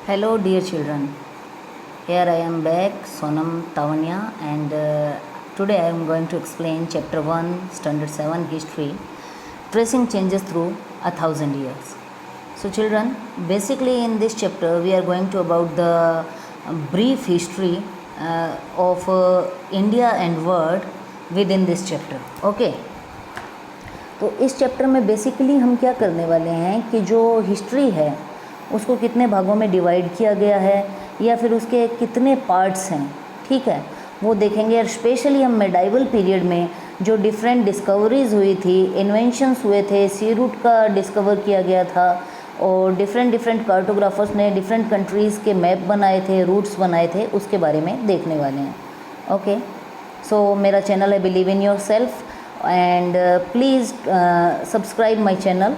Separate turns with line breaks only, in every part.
Hello, dear children. Here I am back, Sonam Tavanya, and today I am going to explain Chapter 1, Standard 7 History, Tracing Changes Through 1,000 Years. So, children, basically in this chapter we are going to about the brief history of India and world within this chapter. Okay. तो इस chapter में basically हम क्या करने वाले हैं कि जो हिस्ट्री है उसको कितने भागों में डिवाइड किया गया है या फिर उसके कितने पार्ट्स हैं, ठीक है, वो देखेंगे। और स्पेशली हम मेडाइवल पीरियड में जो डिफरेंट डिस्कवरीज हुई थी, इन्वेंशंस हुए थे, सी रूट का डिस्कवर किया गया था और डिफरेंट कार्टोग्राफर्स ने डिफरेंट कंट्रीज़ के मैप बनाए थे, रूट्स बनाए थे, उसके बारे में देखने वाले हैं। ओके, सो मेरा चैनल है believe in your self and please subscribe my channel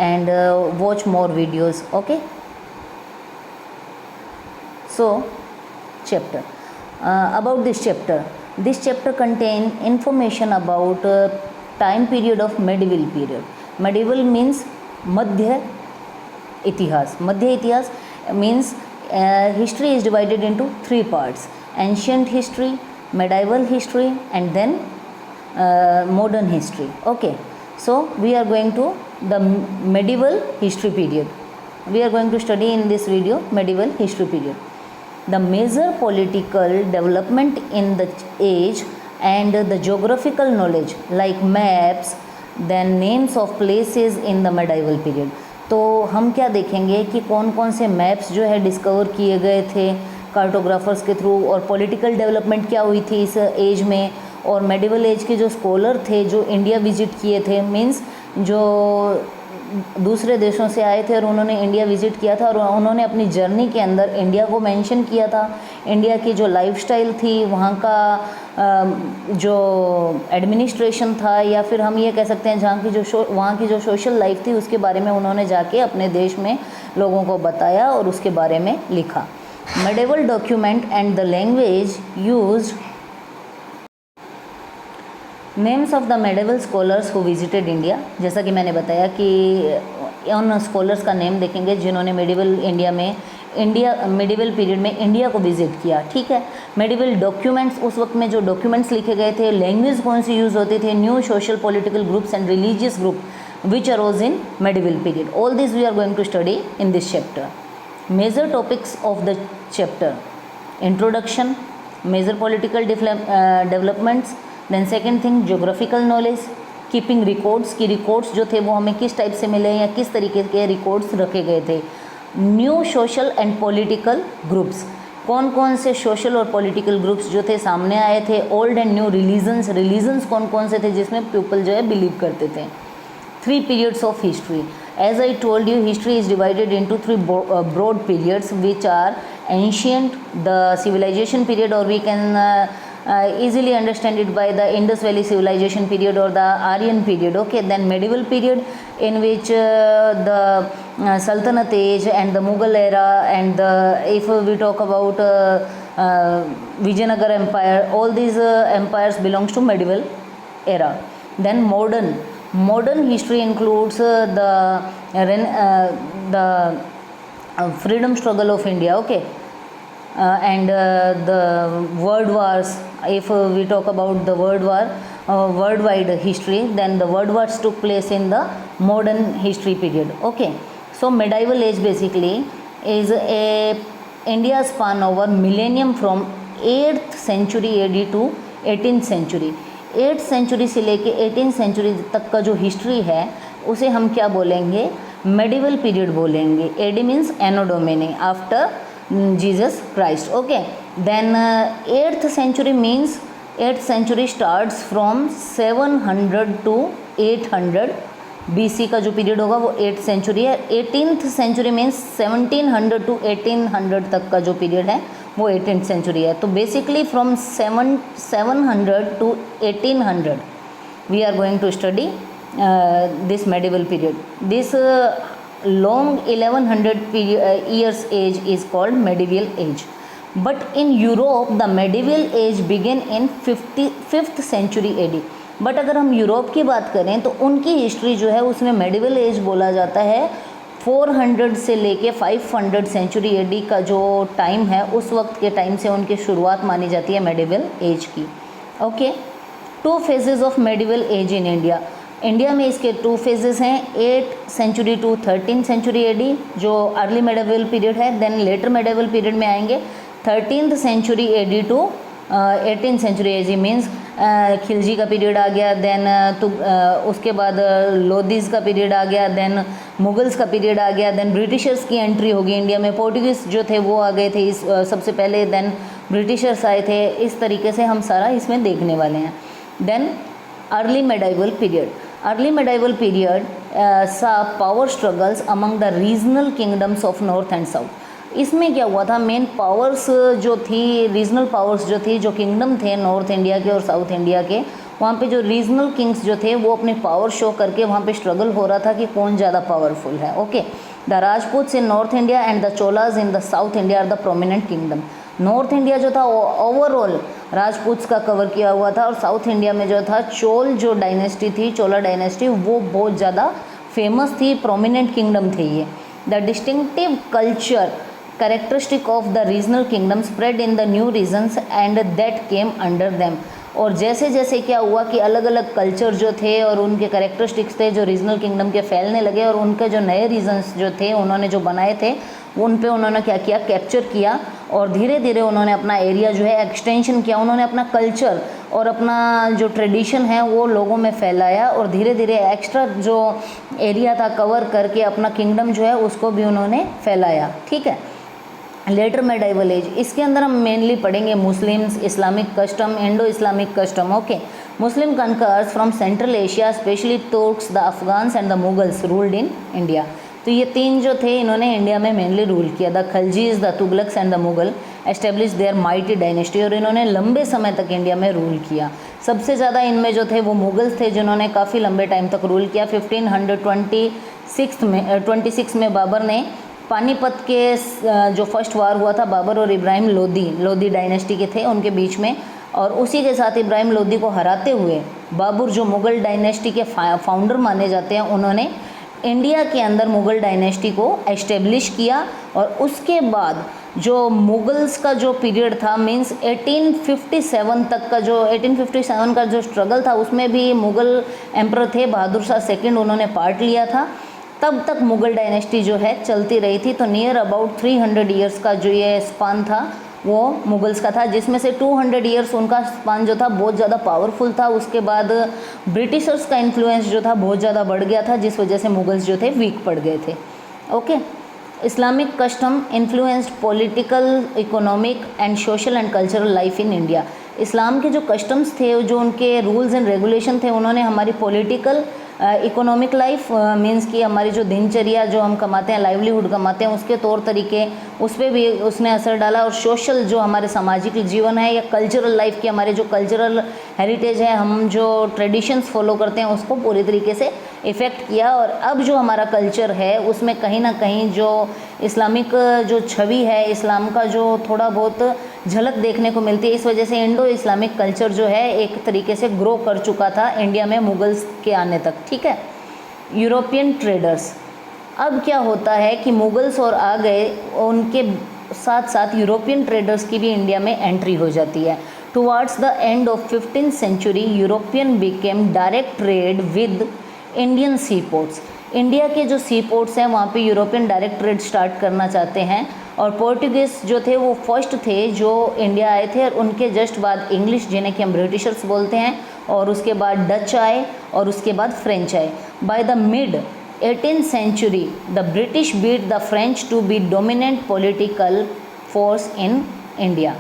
and watch more videos. Okay, so chapter about this chapter contain information about time period of medieval period. Medieval means madhya itihas means history is divided into three parts: ancient history, medieval history, and then modern history. Okay, so we are going to the medieval history period. We are going to study in this video medieval history period. The major political development in the age and the geographical knowledge like maps, then names of places in the medieval period. तो हम क्या देखेंगे कि कौन कौन से maps जो है डिस्कवर किए गए थे कार्टोग्राफर्स के थ्रू, और पॉलिटिकल डेवलपमेंट क्या हुई थी इस एज में, और मेडिवल एज के जो स्कॉलर थे जो इंडिया विज़िट किए थे, मींस जो दूसरे देशों से आए थे और उन्होंने इंडिया विज़िट किया था और उन्होंने अपनी जर्नी के अंदर इंडिया को मेंशन किया था। इंडिया की जो लाइफस्टाइल थी, वहाँ का जो एडमिनिस्ट्रेशन था, या फिर हम ये कह सकते हैं वहाँ की जो सोशल लाइफ थी, उसके बारे में उन्होंने जाके अपने देश में लोगों को बताया और उसके बारे में लिखा। Medieval document and the language used. Names of the medieval scholars who visited India, जैसा कि मैंने बताया कि उन स्कॉलर्स का नेम देखेंगे जिन्होंने मेडिवल पीरियड में इंडिया को विजिट किया, ठीक है। मेडिवल डॉक्यूमेंट्स, उस वक्त में जो डॉक्यूमेंट्स लिखे गए थे, लैंग्वेज कौन सी यूज़ होती थी, new social political groups and religious group which arose in medieval period. All this we are going to study in this chapter. Major topics of the chapter: introduction, major political developments, then second thing geographical knowledge, keeping records की records जो थे वो हमें किस type से मिले या किस तरीके के रिकॉर्ड्स रखे गए थे। New social and political groups, कौन कौन से सोशल और पॉलिटिकल ग्रुप्स जो थे सामने आए थे। ओल्ड एंड न्यू रिलीजन्स कौन कौन से थे जिसमें पीपल जो है बिलीव करते थे। Three periods of history, as I told you, history is divided into three broad periods which are ancient, the civilization period, or we can easily understand it by the Indus Valley civilization period or the Aryan period. Okay, then medieval period in which the Sultanate age and the Mughal era, and if we talk about Vijayanagara empire, all these empires belongs to medieval era. Then modern history includes the freedom struggle of India, okay, and the world wars. If we talk about the worldwide history, then the world wars took place in the modern history period. Okay, so medieval age basically is a India span over millennium from 8th century AD to 18th century. 8th century से लेके 18th century तक का जो history है उसे हम क्या बोलेंगे, मेडिवल पीरियड बोलेंगे। AD means anno domini, after Jesus Christ. Okay, then 8th century means 8th century starts from 700 to 800 BC का जो पीरियड होगा वो 8th सेंचुरी है। 18th सेंचुरी मीन्स 1700 टू 1800 तक का जो पीरियड है वो 18th सेंचुरी है। तो basically from 700 to 1800 we are going to study this medieval period. This long 1100 years age is called medieval age. But in Europe the medieval age began in 5th century AD. But अगर हम Europe की बात करें तो उनकी history जो है उसमें मेडिवल एज बोला जाता है 400 से लेके 500 सेंचुरी एडी का जो टाइम है, उस वक्त के टाइम से उनकी शुरुआत मानी जाती है मेडिवल एज की। Okay, 2 phases of medieval age in India. India में इसके 2 फेजेस हैं, 8 सेंचुरी टू 13 सेंचुरी एडी जो अर्ली मेडिवल पीरियड है। देन लेटर मेडिवल पीरियड में आएंगे 13th century AD to 18th century AD, means Khilji का पीरियड आ गया। देन उसके बाद लोदीज़ का पीरियड आ गया। देन मुगल्स का पीरियड आ गया। देन ब्रिटिशर्स की एंट्री होगी इंडिया में, पोर्टुगीज़ जो थे वो आ गए थे इस सबसे पहले। देन ब्रिटिशर्स आए थे। इस तरीके से हम सारा इसमें देखने वाले हैं। Then early medieval period. Early medieval period सा power struggles among the regional kingdoms of north and south. इसमें क्या हुआ था, मेन पावर्स जो थी, रीजनल पावर्स जो थी, जो किंगडम थे नॉर्थ इंडिया के और साउथ इंडिया के, वहाँ पे जो रीजनल किंग्स जो थे वो अपने पावर शो करके वहाँ पे स्ट्रगल हो रहा था कि कौन ज़्यादा पावरफुल है। Okay, the Rajputs in north India and the Cholas in the south India are the prominent kingdom. North India जो था ओवरऑल राजपूत्स का कवर किया हुआ था, और साउथ इंडिया में जो था चोल जो डायनेस्टी थी, चोला डायनेस्टी, वो बहुत ज़्यादा फेमस थी, प्रोमिनेंट किंगडम थे ये। The distinctive culture characteristic of the regional kingdom spread in the new regions and that came under them। और जैसे जैसे क्या हुआ कि अलग अलग कल्चर जो थे और उनके करेक्टरिस्टिक्स थे जो रीजनल किंगडम के फैलने लगे, और उनके जो नए रीजन्स जो थे उन्होंने जो बनाए थे उन पे उन्होंने क्या किया, कैप्चर किया, और धीरे धीरे उन्होंने अपना एरिया जो है एक्सटेंशन किया। उन्होंने अपना कल्चर और अपना जो ट्रेडिशन है वो लोगों में फैलाया, और धीरे धीरे एक्स्ट्रा जो एरिया था कवर करके अपना किंगडम जो है उसको भी उन्होंने फैलाया। ठीक है। लेटर मेडिवल एज, इसके अंदर हम मेनली पढ़ेंगे Muslims, Islamic custom, Indo Islamic custom. Okay, Muslim conquerors from Central Asia specially Turks, the Afghans and the Mughals ruled in India. तो ये 3 जो थे इन्होंने इंडिया में मेनली रूल किया। The Khaljis, the Tughlaqs and the Mughal establish their mighty dynasty, और इन्होंने लंबे समय तक इंडिया में रूल किया। सबसे ज़्यादा इनमें जो थे वो मुगल्स थे जिन्होंने काफ़ी लंबे टाइम तक रूल किया। 1526 में बाबर ने पानीपत के जो फर्स्ट वार हुआ था बाबर और इब्राहिम लोदी डायनेस्टी के थे उनके बीच में, और उसी के साथ इब्राहिम लोदी को हराते हुए बाबर जो मुग़ल डायनेस्टी के फाउंडर माने जाते हैं, उन्होंने इंडिया के अंदर मुग़ल डायनेस्टी को एस्टेब्लिश किया। और उसके बाद जो मुग़ल्स का जो पीरियड था, मींस 1857 तक का जो 1857 का जो स्ट्रगल था, उसमें भी मुग़ल एम्परर थे बहादुर शाह सेकंड, उन्होंने पार्ट लिया था। तब तक मुग़ल डायनेस्टी जो है चलती रही थी। तो नियर अबाउट 300 ईयर्स का जो ये स्पान था वो मुग़ल्स का था, जिसमें से 200 ईयर्स उनका स्पान जो था बहुत ज़्यादा पावरफुल था। उसके बाद ब्रिटिशर्स का इन्फ्लुएंस जो था बहुत ज़्यादा बढ़ गया था, जिस वजह से मुग़ल्स जो थे वीक पड़ गए थे। Okay, Islamic custom influenced political, economic and social and cultural life in India. इस्लाम के जो कस्टम्स थे, जो उनके रूल्स एंड रेगुलेशन थे, उन्होंने हमारी पॉलिटिकल, इकोनॉमिक लाइफ मीन्स कि हमारी जो दिनचर्या जो हम कमाते हैं, लाइवलीहुड कमाते हैं, उसके तौर तरीके उस पर भी उसने असर डाला। और सोशल जो हमारे सामाजिक जीवन है, या कल्चरल लाइफ की हमारे जो कल्चरल हेरिटेज है, हम जो ट्रेडिशंस फॉलो करते हैं, उसको पूरी तरीके से इफ़ेक्ट किया। और अब जो हमारा कल्चर है उसमें कहीं ना कहीं जो इस्लामिक जो छवि है, इस्लाम का जो थोड़ा बहुत झलक देखने को मिलती है। इस वजह से इंडो इस्लामिक कल्चर जो है एक तरीके से ग्रो कर चुका था इंडिया में मुग़ल्स के आने तक। ठीक है। यूरोपियन ट्रेडर्स, अब क्या होता है कि मुग़ल्स और आ गए, उनके साथ साथ यूरोपियन ट्रेडर्स की भी इंडिया में एंट्री हो जाती है। Towards the end of 15th century European became direct trade with Indian sea ports. India के जो सी पोर्ट्स हैं वहाँ पे यूरोपियन डायरेक्ट ट्रेड स्टार्ट करना चाहते हैं। और पोर्टुगीज़ जो थे वो फर्स्ट थे जो इंडिया आए थे, और उनके जस्ट बाद इंग्लिश, जिन्हें कि हम ब्रिटिशर्स बोलते हैं, और उसके बाद डच आए, और उसके बाद फ्रेंच आए। By the mid 18th century the British beat the French to be dominant political force in India.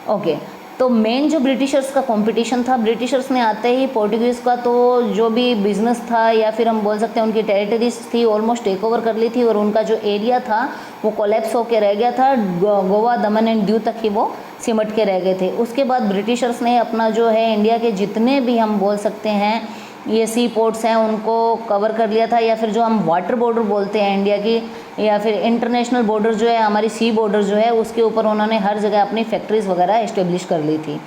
Okay, तो मेन जो ब्रिटिशर्स का कंपटीशन था, ब्रिटिशर्स ने आते ही पोर्टुगीज़ का तो जो भी बिज़नेस था, या फिर हम बोल सकते हैं उनकी टेरिटरीज थी, ऑलमोस्ट टेक ओवर कर ली थी, और उनका जो एरिया था वो कोलैप्स होकर रह गया था। गोवा, दमन एंड दीव तक ही वो सिमट के रह गए थे। उसके बाद ब्रिटिशर्स ने अपना जो है इंडिया के जितने भी हम बोल सकते हैं ये सी पोर्ट्स हैं उनको कवर कर लिया था, या फिर जो हम वाटर बॉर्डर बोलते हैं इंडिया की, या फिर इंटरनेशनल बॉर्डर जो है, हमारी सी बॉर्डर जो है, उसके ऊपर उन्होंने हर जगह अपनी फैक्ट्रीज़ वगैरह इस्टेब्लिश कर ली थी।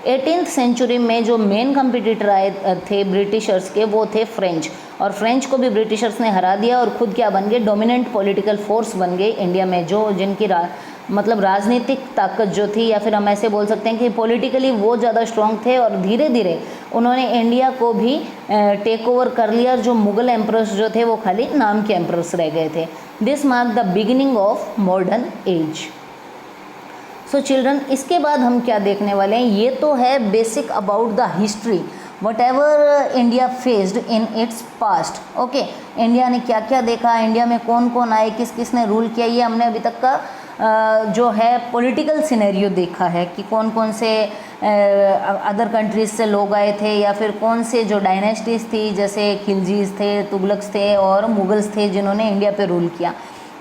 18th सेंचुरी में जो मेन कंपटीटर आए थे ब्रिटिशर्स के, वो थे फ्रेंच। और फ्रेंच को भी ब्रिटिशर्स ने हरा दिया और खुद क्या बन गए, डोमिनेंट पॉलिटिकल फोर्स बन गए इंडिया में, जो जिनकी मतलब राजनीतिक ताकत जो थी, या फिर हम ऐसे बोल सकते हैं कि पॉलिटिकली वो ज़्यादा स्ट्रॉन्ग थे, और धीरे धीरे उन्होंने इंडिया को भी टेक ओवर कर लिया, और जो मुग़ल एम्परर्स जो थे वो खाली नाम के एम्परर्स रह गए थे। This mark the beginning of modern age. So children, इसके बाद हम क्या देखने वाले हैं, ये तो है basic about the history what ever India faced in its past. Okay, India ने क्या क्या देखा, इंडिया में कौन कौन आए, किस किस ने रूल किया, ये हमने अभी तक का जो है पॉलिटिकल सिनेरियो देखा है कि कौन कौन से अदर कंट्रीज़ से लोग आए थे, या फिर कौन से जो डायनेस्टीज़ थी, जैसे खिलजीज़ थे, तुगलक्स थे और मुगल्स थे, जिन्होंने इंडिया पे रूल किया।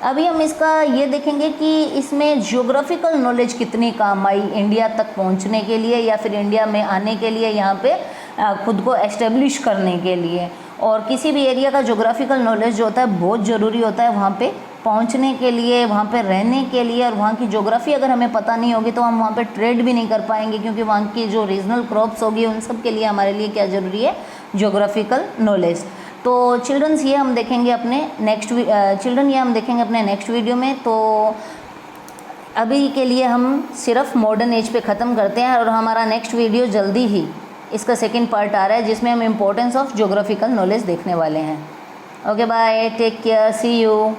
अभी हम इसका ये देखेंगे कि इसमें ज्योग्राफिकल नॉलेज कितनी काम आई इंडिया तक पहुंचने के लिए, या फिर इंडिया में आने के लिए, यहाँ पे खुद को एस्टेब्लिश करने के लिए। और किसी भी एरिया का ज्योग्राफिकल नॉलेज जो होता है बहुत ज़रूरी होता है वहाँ पे पहुँचने के लिए, वहाँ पे रहने के लिए। और वहाँ की ज्योग्राफी अगर हमें पता नहीं होगी तो हम वहाँ पे ट्रेड भी नहीं कर पाएंगे, क्योंकि वहाँ की जो रीजनल क्रॉप्स होगी उन सब के लिए हमारे लिए क्या ज़रूरी है, ज्योग्राफिकल नॉलेज। तो चिल्ड्रंस ये हम देखेंगे अपने नेक्स्ट वीडियो में। तो अभी के लिए हम सिर्फ मॉडर्न एज पे ख़त्म करते हैं, और हमारा नेक्स्ट वीडियो जल्दी ही इसका सेकंड पार्ट आ रहा है, जिसमें हम इम्पोर्टेंस ऑफ ज्योग्राफिकल नॉलेज देखने वाले हैं। Okay bye, take care, see you.